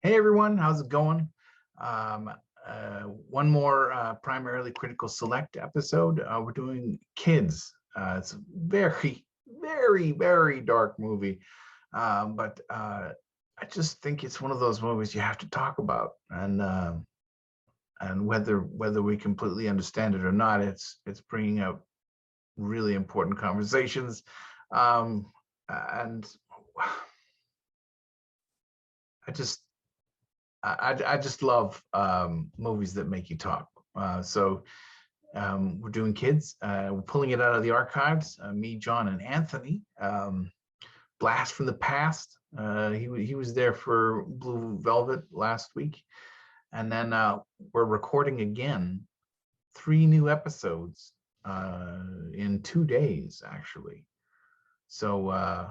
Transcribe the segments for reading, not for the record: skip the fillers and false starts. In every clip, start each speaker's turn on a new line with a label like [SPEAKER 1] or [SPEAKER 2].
[SPEAKER 1] Hey everyone, how's it going? Um, one more primarily critical select episode. We're doing Kids. It's a very, very, very dark movie, but I just think it's one of those movies you have to talk about, and whether we completely understand it or not, it's bringing out really important conversations, and I just I just love movies that make you talk. So we're doing Kids. We're pulling it out of the archives. Me, John, and Anthony. Blast from the past. He was there for Blue Velvet last week, and then we're recording again 3 new episodes in 2 days, actually. So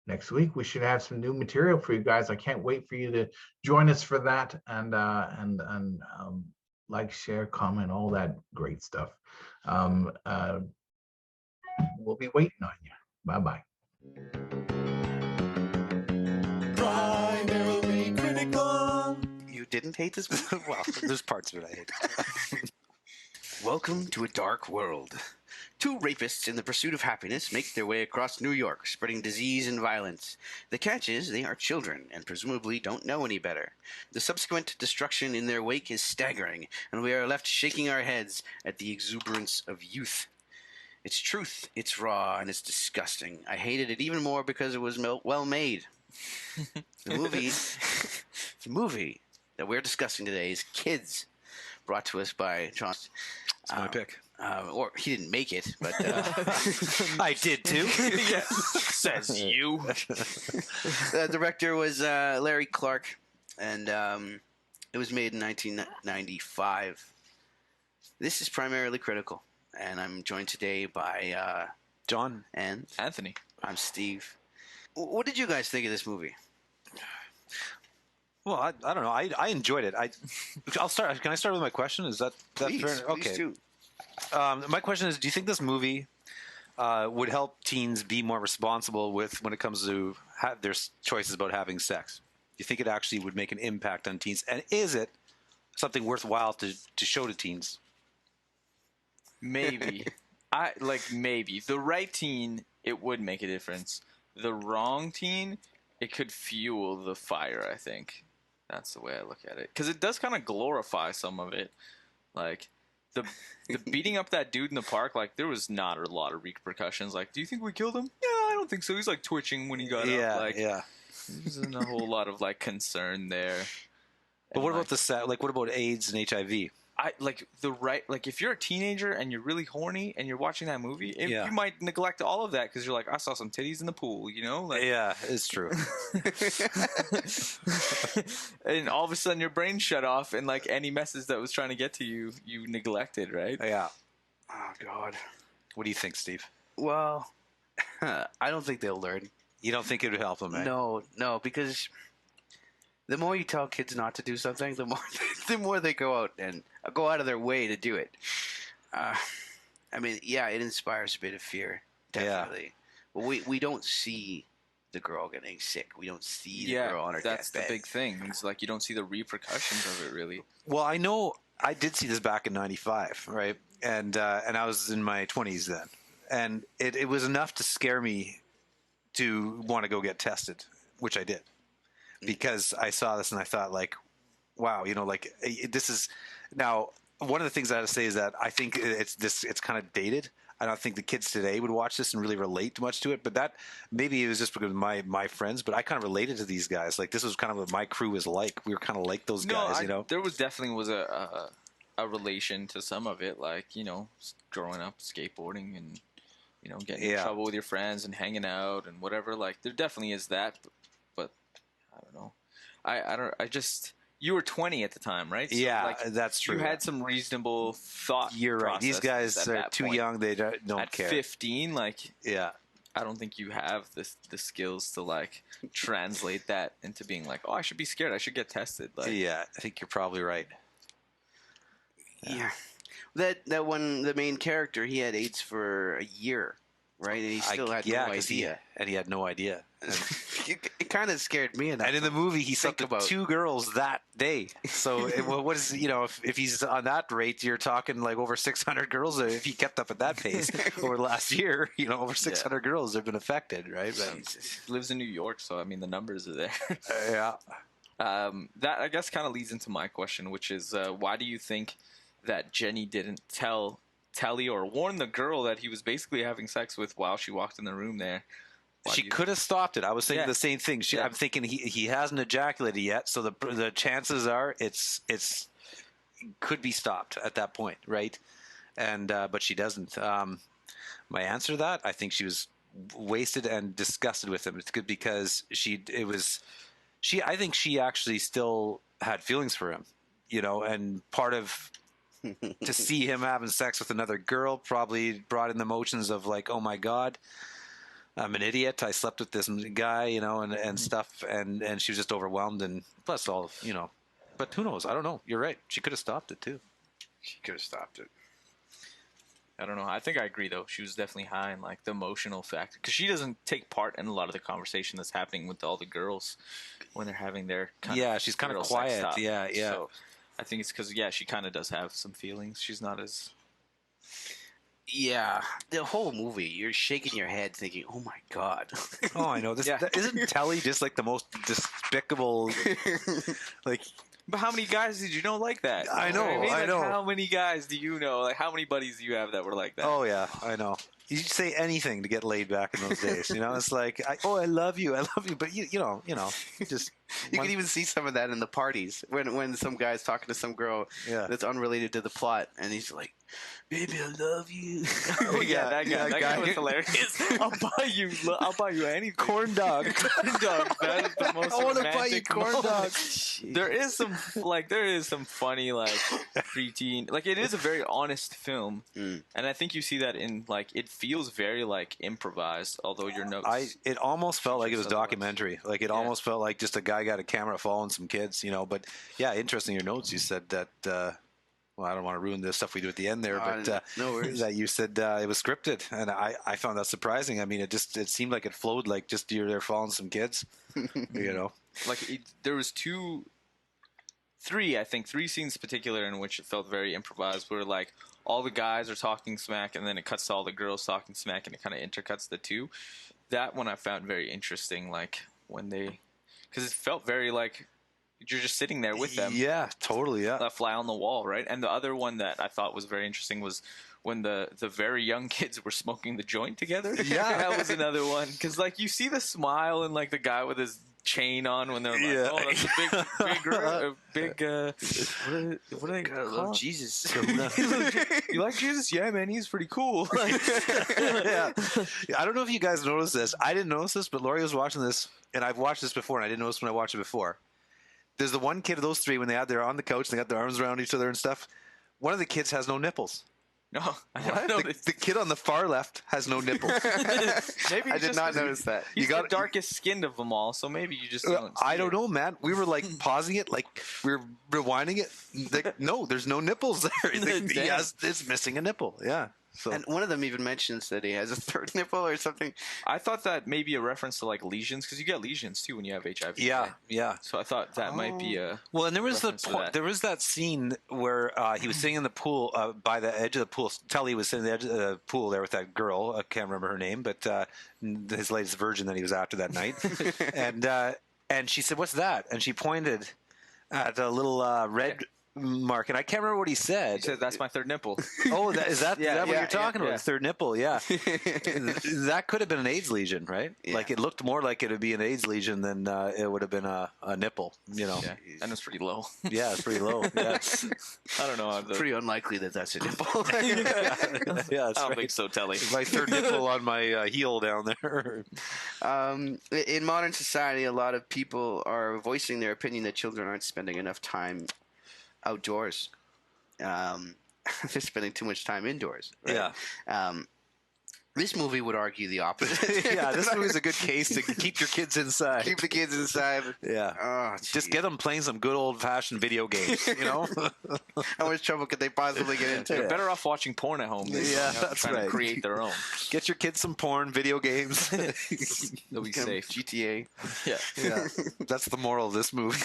[SPEAKER 1] next week we should have some new material for you guys. I can't wait for you to join us for that, and like, share, comment, all that great stuff. um, uh, we'll be waiting on you. Bye bye.
[SPEAKER 2] Primarily critical.
[SPEAKER 3] You didn't hate this movie? Well, there's parts of it I hate. Welcome to a dark world. Two rapists in the pursuit of happiness make their way across New York, spreading disease and violence. The catch is they are children, and presumably don't know any better. The subsequent destruction in their wake is staggering, and we are left shaking our heads at the exuberance of youth. It's truth, it's raw, and it's disgusting. I hated it even more because it was well made. The movie that we're discussing today is Kids, brought to us by John.
[SPEAKER 4] It's my pick.
[SPEAKER 3] Or he didn't make it, but
[SPEAKER 4] I did too.
[SPEAKER 2] Yeah, says you.
[SPEAKER 3] the director was Larry Clark, and it was made in 1995. This is primarily critical, and I'm joined today by
[SPEAKER 4] John
[SPEAKER 3] and
[SPEAKER 2] Anthony.
[SPEAKER 3] I'm Steve. What did you guys think of this movie?
[SPEAKER 4] Well, I don't know. I enjoyed it. I'll start. Can I start with my question? Is that
[SPEAKER 3] Please,
[SPEAKER 4] fair?
[SPEAKER 3] please
[SPEAKER 4] Okay.
[SPEAKER 3] do.
[SPEAKER 4] My question is: do you think this movie would help teens be more responsible when it comes to their choices about having sex? Do you think it actually would make an impact on teens? And is it something worthwhile to show to teens?
[SPEAKER 2] Maybe. Maybe. The right teen, it would make a difference. The wrong teen, it could fuel the fire, I think. That's the way I look at it. Because it does kind of glorify some of it. Like, the beating up that dude in the park, like, there was not a lot of repercussions. Like, do you think we killed him? Yeah, I don't think so. He's, like, twitching when he got up. Like,
[SPEAKER 4] Yeah.
[SPEAKER 2] There's a whole lot of, like, concern there.
[SPEAKER 4] But what about what about AIDS and HIV?
[SPEAKER 2] If you're a teenager and you're really horny and you're watching that movie,
[SPEAKER 4] Yeah.
[SPEAKER 2] you might neglect all of that because you're like, I saw some titties in the pool, you know? Like,
[SPEAKER 4] Yeah, it's true.
[SPEAKER 2] and all of a sudden your brain shut off, and like any message that was trying to get to you, you neglected, right?
[SPEAKER 4] Yeah.
[SPEAKER 3] Oh God.
[SPEAKER 4] What do you think, Steve?
[SPEAKER 3] Well, I don't think they'll learn.
[SPEAKER 4] You don't think it would help them, eh?
[SPEAKER 3] No, because the more you tell kids not to do something, the more they go out of their way to do it. I mean, yeah, it inspires a bit of fear, definitely. But we don't see the girl getting sick. We don't see the girl on her
[SPEAKER 2] that's
[SPEAKER 3] deathbed.
[SPEAKER 2] the big thing. It's like you don't see the repercussions of it, really.
[SPEAKER 4] Well, I know I did see this back in '95, right? And I was in my 20s then, and it was enough to scare me to want to go get tested, which I did, because I saw this and I thought, like, wow, this is now one of the things I have to say is that I think it's kind of dated. I don't think the kids today would watch this and really relate much to it, but that maybe it was just because of my friends, but I kind of related to these guys. Like, this was kind of what my crew was like. We were kind of like those guys, you know?
[SPEAKER 2] There was definitely a relation to some of it, like, growing up skateboarding and, getting in trouble with your friends and hanging out and whatever. Like, there definitely is that, but I don't know. You were 20 at the time, right? So,
[SPEAKER 4] Yeah, that's true.
[SPEAKER 2] You had some reasonable thought.
[SPEAKER 4] You're right. These guys are too young. They don't care.
[SPEAKER 2] At 15,
[SPEAKER 4] yeah.
[SPEAKER 2] I don't think you have the skills to, like, translate that into being like, oh, I should be scared. I should get tested. Like,
[SPEAKER 4] yeah, I think you're probably right.
[SPEAKER 3] Yeah. That one, the main character, he had AIDS for a year. right? And he still had no
[SPEAKER 4] 'cause
[SPEAKER 3] idea.
[SPEAKER 4] he had no idea. And,
[SPEAKER 3] It kind of scared me enough.
[SPEAKER 4] and in the movie, he
[SPEAKER 3] think
[SPEAKER 4] slept with
[SPEAKER 3] about-
[SPEAKER 4] 2 girls that day. So what is, if he's on that rate, you're talking like over 600 girls. If he kept up at that pace over the last year, over 600 girls have been affected, right? But,
[SPEAKER 2] He lives in New York, so I mean the numbers are there.
[SPEAKER 4] yeah.
[SPEAKER 2] That I guess kind of leads into my question, which is why do you think that Jenny didn't tell Telly or warn the girl that he was basically having sex with while she walked in the room there?
[SPEAKER 4] She could have stopped it. I was thinking
[SPEAKER 2] Yeah.
[SPEAKER 4] the same thing.
[SPEAKER 2] Yeah.
[SPEAKER 4] I'm thinking he hasn't ejaculated yet, so the chances are it's could be stopped at that point, right? And but she doesn't. My answer to that, I think she was wasted and disgusted with him. It's good because I think she actually still had feelings for him, and part of to see him having sex with another girl probably brought in the emotions of like, oh my God, I'm an idiot. I slept with this guy, and stuff. And she was just overwhelmed. And plus all, but who knows? I don't know. You're right. She could have stopped it too.
[SPEAKER 3] She could have stopped it.
[SPEAKER 2] I don't know. I think I agree though. She was definitely high in like the emotional factor because she doesn't take part in a lot of the conversation that's happening with all the girls when they're having their
[SPEAKER 4] she's kind of
[SPEAKER 2] girl sex
[SPEAKER 4] quiet.
[SPEAKER 2] talk.
[SPEAKER 4] Yeah.
[SPEAKER 2] So I think it's because she kind of does have some feelings. She's not as
[SPEAKER 3] Yeah, the whole movie, you're shaking your head thinking, "Oh my God!"
[SPEAKER 4] Oh, I know. Isn't Telly just like the most despicable? Like,
[SPEAKER 2] But how many guys did you know like that?
[SPEAKER 4] I know,
[SPEAKER 2] You what
[SPEAKER 4] I
[SPEAKER 2] Like,
[SPEAKER 4] know.
[SPEAKER 2] How many guys do you know? Like, how many buddies do you have that were like that?
[SPEAKER 4] oh yeah, I know. You say anything to get laid back in those days. It's like, I love you, but you just
[SPEAKER 3] You can even see some of that in the parties when some guy's talking to some girl
[SPEAKER 4] Yeah.
[SPEAKER 3] that's unrelated to the plot, and he's like, "Baby, I love you."
[SPEAKER 2] Oh, yeah, that guy. That guy was
[SPEAKER 3] guy.
[SPEAKER 2] hilarious. I'll buy you anything.
[SPEAKER 4] corn dog.
[SPEAKER 2] Corn dog. That is the most
[SPEAKER 3] I want to buy you
[SPEAKER 2] romantic
[SPEAKER 3] corn
[SPEAKER 2] moment.
[SPEAKER 3] dogs.
[SPEAKER 2] There is some funny preteen, it is a very honest film, and I think you see that in it feels very improvised. Although your notes,
[SPEAKER 4] It almost felt like it was
[SPEAKER 2] Otherwise.
[SPEAKER 4] documentary. Like it almost felt like just a guy got a camera following some kids, But yeah, interesting. Your notes. You said that. Well, I don't want to ruin the stuff we do at the end there, but
[SPEAKER 3] no worries.
[SPEAKER 4] that you said it was scripted, and I found that surprising. I mean, it seemed like it flowed like just you're there following some kids,
[SPEAKER 2] there was three scenes in particular in which it felt very improvised, where all the guys are talking smack, and then it cuts to all the girls talking smack, and it kind of intercuts the two. That one I found very interesting, when because it felt very you're just sitting there with them.
[SPEAKER 4] Yeah, totally. Yeah.
[SPEAKER 2] A fly on the wall, right? And the other one that I thought was very interesting was when the very young kids were smoking the joint together.
[SPEAKER 4] Yeah.
[SPEAKER 2] That was another one. Because, you see the smile and, the guy with his chain on when they're like,
[SPEAKER 4] Yeah.
[SPEAKER 2] oh, that's a big, what do they
[SPEAKER 3] God, I
[SPEAKER 2] call
[SPEAKER 3] love
[SPEAKER 2] it?
[SPEAKER 3] Jesus.
[SPEAKER 2] You like Jesus? Yeah, man, he's pretty cool.
[SPEAKER 4] Yeah. I don't know if you guys noticed this. I didn't notice this, but Lori was watching this, and I've watched this before, and I didn't notice when I watched it before. There's the one kid of those three when they're on the couch, they got their arms around each other and stuff. One of the kids has no nipples.
[SPEAKER 2] No, I never noticed.
[SPEAKER 4] The kid on the far left has no nipples.
[SPEAKER 2] Maybe
[SPEAKER 3] I did not notice that.
[SPEAKER 2] He's the darkest skinned of them all, so maybe you just don't see
[SPEAKER 4] I don't
[SPEAKER 2] it.
[SPEAKER 4] know, man. We were pausing it, we were rewinding it. No, there's no nipples there. It's missing a nipple. Yeah. So
[SPEAKER 3] And one of them even mentions that he has a third nipple or something.
[SPEAKER 2] I thought that may be a reference to lesions, because you get lesions too when you have HIV.
[SPEAKER 4] yeah,
[SPEAKER 2] right?
[SPEAKER 4] yeah.
[SPEAKER 2] So I thought that might be a
[SPEAKER 4] Well, and there was
[SPEAKER 2] reference to that.
[SPEAKER 4] there was that scene where he was sitting in the pool by the edge of the pool. Telly was sitting at the edge of the pool there with that girl. I can't remember her name, but his latest virgin that he was after that night. And she said, "What's that?" And she pointed at a little red mark, and I can't remember what he said.
[SPEAKER 2] He said, "That's my third nipple."
[SPEAKER 4] Oh, is that what you're talking about?
[SPEAKER 2] yeah.
[SPEAKER 4] The third nipple, yeah. That could have been an AIDS lesion, right?
[SPEAKER 3] Yeah.
[SPEAKER 4] It looked more like it would be an AIDS lesion than it would have been a nipple,
[SPEAKER 2] Yeah, and it's pretty low.
[SPEAKER 4] Yeah, it's pretty low. Yeah,
[SPEAKER 2] I don't know. How
[SPEAKER 3] Pretty unlikely that that's a nipple.
[SPEAKER 4] yeah, that's
[SPEAKER 2] I don't
[SPEAKER 4] right.
[SPEAKER 2] think so, Telly.
[SPEAKER 4] My third nipple on my heel down there.
[SPEAKER 3] In modern society, a lot of people are voicing their opinion that children aren't spending enough time outdoors. They're spending too much time indoors. Right?
[SPEAKER 4] Yeah.
[SPEAKER 3] This movie would argue the opposite.
[SPEAKER 4] Yeah, this movie's a good case to keep your kids inside.
[SPEAKER 3] Keep the kids inside.
[SPEAKER 4] Yeah.
[SPEAKER 3] Oh,
[SPEAKER 4] Just get them playing some good old-fashioned video games, you know?
[SPEAKER 3] How much trouble could they possibly get into?
[SPEAKER 2] They're better off watching porn at home than
[SPEAKER 4] that's
[SPEAKER 2] trying
[SPEAKER 4] right.
[SPEAKER 2] to create their own.
[SPEAKER 4] Get your kids some porn, video games.
[SPEAKER 2] They'll be safe.
[SPEAKER 3] GTA.
[SPEAKER 2] Yeah.
[SPEAKER 4] Yeah, that's the moral of this movie.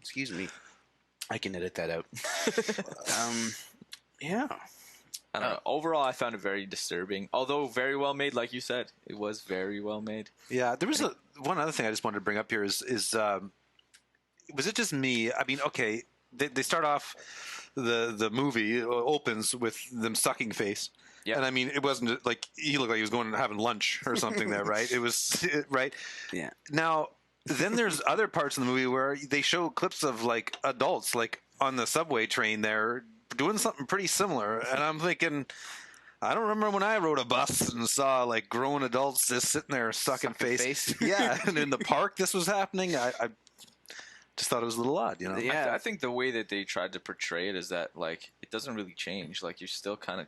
[SPEAKER 3] Excuse me. I can edit that out. Yeah.
[SPEAKER 2] I don't know. Overall, I found it very disturbing. Although very well made, like you said, it was very well made.
[SPEAKER 4] Yeah, there was one other thing I just wanted to bring up here is was it just me? I mean, okay, they start off the movie opens with them sucking face.
[SPEAKER 2] Yeah.
[SPEAKER 4] And I mean, it wasn't like he looked like he was going and having lunch or something there, right? It was right.
[SPEAKER 3] Yeah.
[SPEAKER 4] Now, then there's other parts of the movie where they show clips of like adults like on the subway train there doing something pretty similar, and I'm thinking, I don't remember when I rode a bus and saw like grown adults just sitting there sucking face. Yeah, and in the park this was happening. I just thought it was a little odd, you know.
[SPEAKER 3] Yeah.
[SPEAKER 2] I think the way that they tried to portray it is that like it doesn't really change. Like you're still kind of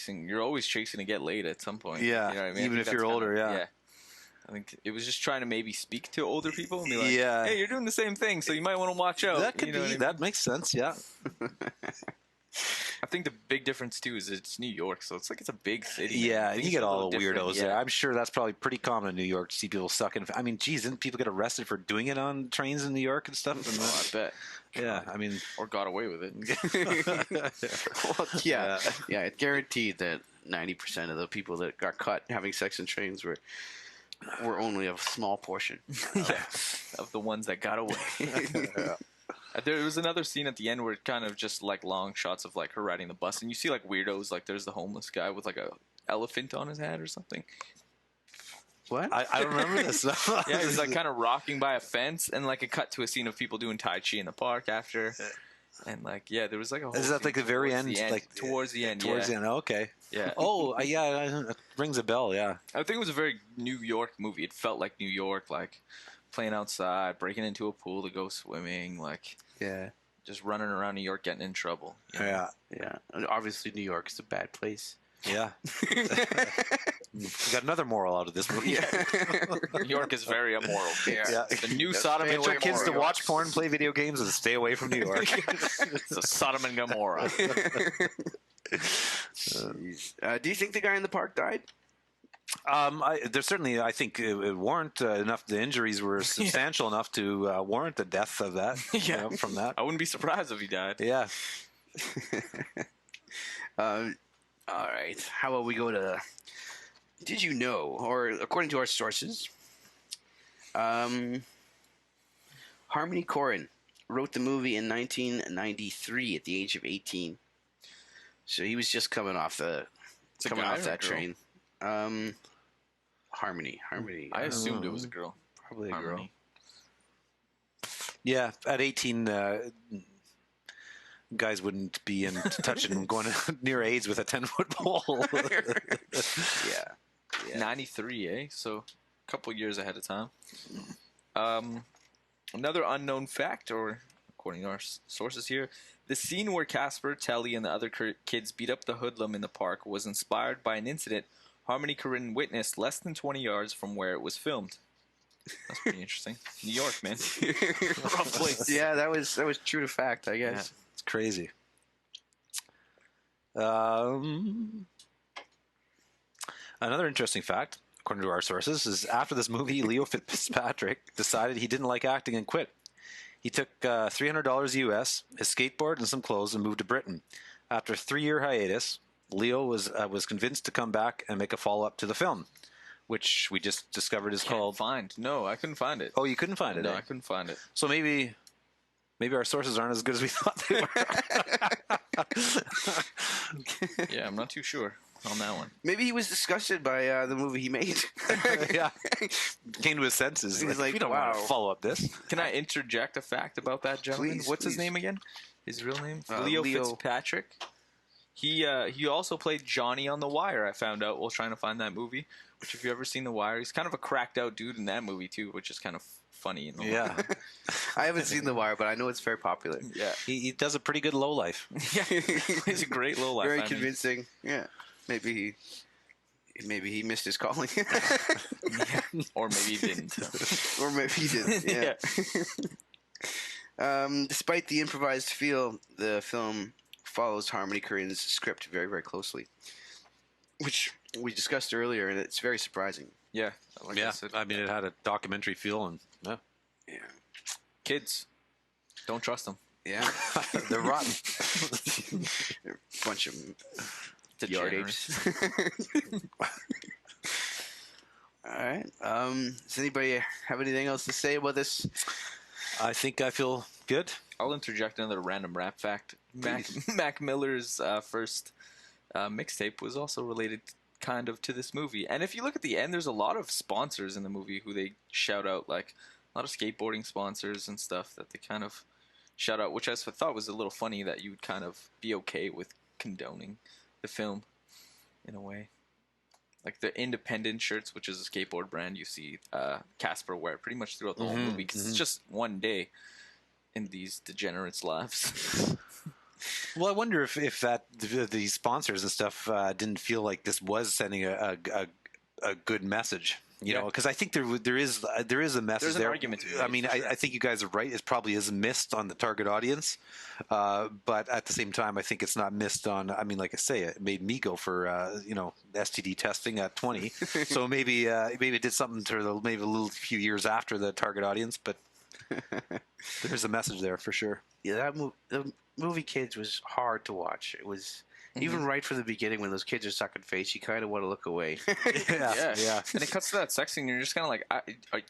[SPEAKER 2] you're always chasing to get laid at some point.
[SPEAKER 4] Yeah,
[SPEAKER 2] you know what I mean?
[SPEAKER 4] even
[SPEAKER 2] I
[SPEAKER 4] if
[SPEAKER 2] think
[SPEAKER 4] you're
[SPEAKER 2] that's
[SPEAKER 4] older, yeah.
[SPEAKER 2] I think it was just trying to maybe speak to older people and be like,
[SPEAKER 4] Yeah.
[SPEAKER 2] hey, you're doing the same thing, so you might want to watch out.
[SPEAKER 4] That could
[SPEAKER 2] You know what I
[SPEAKER 4] be.
[SPEAKER 2] mean?
[SPEAKER 4] That makes sense. Yeah.
[SPEAKER 2] I think the big difference too is it's New York, so it's like it's a big city.
[SPEAKER 4] Yeah,
[SPEAKER 2] Things
[SPEAKER 4] you get
[SPEAKER 2] are a
[SPEAKER 4] all
[SPEAKER 2] little
[SPEAKER 4] the
[SPEAKER 2] different,
[SPEAKER 4] weirdos
[SPEAKER 2] yeah.
[SPEAKER 4] there. I'm sure that's probably pretty common in New York to see people sucking. I mean, geez, didn't people get arrested for doing it on trains in New York and stuff? And
[SPEAKER 2] Oh, I bet.
[SPEAKER 4] yeah, I mean,
[SPEAKER 2] Or got away with it.
[SPEAKER 3] Well, yeah. Yeah, it's guaranteed that 90% of the people that got caught having sex in trains were only a small portion.
[SPEAKER 2] Of the ones that got away. There was another scene at the end where it kind of just like long shots of like her riding the bus, and you see like weirdos, like there's the homeless guy with like a elephant on his head or something.
[SPEAKER 3] What?
[SPEAKER 4] I don't remember this.
[SPEAKER 2] Yeah, he was like kind of rocking by a fence, and like it cut to a scene of people doing Tai Chi in the park after. And like, yeah, there was like a whole
[SPEAKER 4] Is that like the
[SPEAKER 2] scene
[SPEAKER 4] very
[SPEAKER 2] towards
[SPEAKER 4] end?
[SPEAKER 2] the
[SPEAKER 4] Like
[SPEAKER 2] towards the end,
[SPEAKER 4] Towards
[SPEAKER 2] yeah.
[SPEAKER 4] the end. Okay.
[SPEAKER 2] Yeah.
[SPEAKER 4] Oh, yeah, it rings a bell. Yeah.
[SPEAKER 2] I think it was a very New York movie. It felt like New York, like playing outside, breaking into a pool to go swimming, like
[SPEAKER 3] Yeah.
[SPEAKER 2] just running around New York getting in trouble. you know?
[SPEAKER 4] Yeah.
[SPEAKER 3] Yeah. And obviously, New York is a bad place.
[SPEAKER 4] Yeah. We got another moral out of this movie.
[SPEAKER 2] New York is very immoral.
[SPEAKER 4] Yeah.
[SPEAKER 2] The new
[SPEAKER 3] That's
[SPEAKER 2] Sodom
[SPEAKER 3] stay
[SPEAKER 2] and
[SPEAKER 3] away
[SPEAKER 4] Get your kids to
[SPEAKER 2] Gomorrah.
[SPEAKER 4] watch porn, play video games, and stay away from New York.
[SPEAKER 2] It's a Sodom and Gomorrah.
[SPEAKER 3] Do you think the guy in the park died?
[SPEAKER 4] There's certainly, I think, it warrant enough. The injuries were substantial enough to warrant the death of that.
[SPEAKER 2] Yeah.
[SPEAKER 4] You know, from that.
[SPEAKER 2] I wouldn't be surprised if he died.
[SPEAKER 4] Yeah.
[SPEAKER 3] All right. How about we go to? Did you know, or according to our sources, Harmony Korine wrote the movie in 1993 at the age of 18. So he was just coming off
[SPEAKER 2] a
[SPEAKER 3] coming
[SPEAKER 2] guy
[SPEAKER 3] off
[SPEAKER 2] or a
[SPEAKER 3] that
[SPEAKER 2] girl?
[SPEAKER 3] train. Harmony.
[SPEAKER 2] I assumed it was a girl.
[SPEAKER 4] Probably a girl.
[SPEAKER 2] Harmony.
[SPEAKER 4] Yeah, at 18, guys wouldn't be in touching going near AIDS with a 10-foot pole.
[SPEAKER 3] Yeah.
[SPEAKER 2] 93, eh? So a couple years ahead of time. Another unknown fact, or according to our sources here, the scene where Casper, Telly, and the other kids beat up the hoodlum in the park was inspired by an incident Harmony Korine witnessed less than 20 yards from where it was filmed. That's pretty interesting. New York, man. Rough place.
[SPEAKER 3] Yeah, that was true to fact, I guess.
[SPEAKER 4] It's crazy. Another interesting fact, according to our sources, is after this movie, Leo Fitzpatrick decided he didn't like acting and quit. He took $300 US, his skateboard, and some clothes and moved to Britain. After a 3-year hiatus, Leo was convinced to come back and make a follow-up to the film, which we just discovered is called...
[SPEAKER 2] No, I couldn't find it.
[SPEAKER 4] Oh, you couldn't find it?
[SPEAKER 2] No,
[SPEAKER 4] eh?
[SPEAKER 2] I couldn't find it.
[SPEAKER 4] So maybe our sources aren't as good as we thought they were.
[SPEAKER 2] Yeah, I'm not too sure on that one.
[SPEAKER 3] Maybe he was disgusted by the movie he made.
[SPEAKER 4] Yeah. Came to his senses.
[SPEAKER 3] He's like,
[SPEAKER 4] we don't want
[SPEAKER 3] wow.
[SPEAKER 4] to follow up this.
[SPEAKER 2] Can I interject a fact about that gentleman?
[SPEAKER 3] Please,
[SPEAKER 2] What's his
[SPEAKER 3] please.
[SPEAKER 2] name again? His real name?
[SPEAKER 3] Leo.
[SPEAKER 2] Fitzpatrick. He also played Johnny on The Wire. I found out while trying to find that movie. Which, if you ever seen The Wire, he's kind of a cracked out dude in that movie too, which is kind of funny.
[SPEAKER 4] Yeah.
[SPEAKER 3] I haven't seen The Wire, but I know it's very popular.
[SPEAKER 2] Yeah.
[SPEAKER 4] He does a pretty good low life.
[SPEAKER 2] Yeah, he's a great low life.
[SPEAKER 3] Very convincing. Yeah. Maybe he missed his calling.
[SPEAKER 2] Or maybe he didn't.
[SPEAKER 3] Or maybe he didn't. Yeah. Despite the improvised feel, the film follows Harmony Korine's script very, very closely, which we discussed earlier, and it's very surprising.
[SPEAKER 2] Yeah. Like I said.
[SPEAKER 4] I mean, it had a documentary feel, and
[SPEAKER 3] Yeah.
[SPEAKER 2] Kids, don't trust them.
[SPEAKER 3] Yeah.
[SPEAKER 4] they're rotten.
[SPEAKER 3] Bunch of yard
[SPEAKER 2] Degenerates.
[SPEAKER 3] apes. All right. Does anybody have anything else to say about this?
[SPEAKER 4] I think I feel good.
[SPEAKER 2] I'll interject another random rap fact. Mac Miller's first mixtape was also related kind of to this movie. And if you look at the end, there's a lot of sponsors in the movie who they shout out, like a lot of skateboarding sponsors and stuff that they kind of shout out, which I thought was a little funny that you would kind of be okay with condoning the film in a way. Like the Independent shirts, which is a skateboard brand, you see Casper wear pretty much throughout the whole movie because it's just one day in these degenerates' lives.
[SPEAKER 4] Well, I wonder if that the sponsors and stuff didn't feel like this was sending a good message. You know, because I think there is a message
[SPEAKER 2] There's an
[SPEAKER 4] there.
[SPEAKER 2] argument to be made,
[SPEAKER 4] I mean,
[SPEAKER 2] for sure.
[SPEAKER 4] I think you guys are right. It probably is missed on the target audience, but at the same time, I think it's not missed on. I mean, like I say, it made me go for STD testing at 20. So maybe it did something to maybe a little few years after the target audience, but there's a message there for sure.
[SPEAKER 3] Yeah, the movie Kids was hard to watch. It was even right from the beginning when those kids are sucking face, you kind of want to look away.
[SPEAKER 2] Yeah. And it cuts to that sex scene, and you're just kind of like,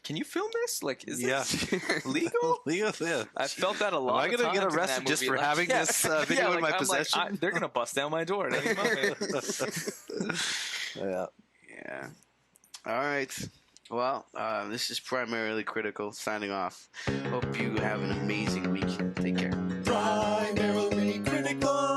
[SPEAKER 2] can you film this? Like, is this legal?
[SPEAKER 4] Legal, yeah.
[SPEAKER 2] I felt that a lot.
[SPEAKER 4] Am I
[SPEAKER 2] going to
[SPEAKER 4] get arrested just for having this video in my possession?
[SPEAKER 2] They're going to bust down my door at any moment.
[SPEAKER 4] Yeah.
[SPEAKER 3] Yeah. All right. Well, this is Primarily Critical signing off. Hope you have an amazing week. Take care.
[SPEAKER 5] Primarily critical.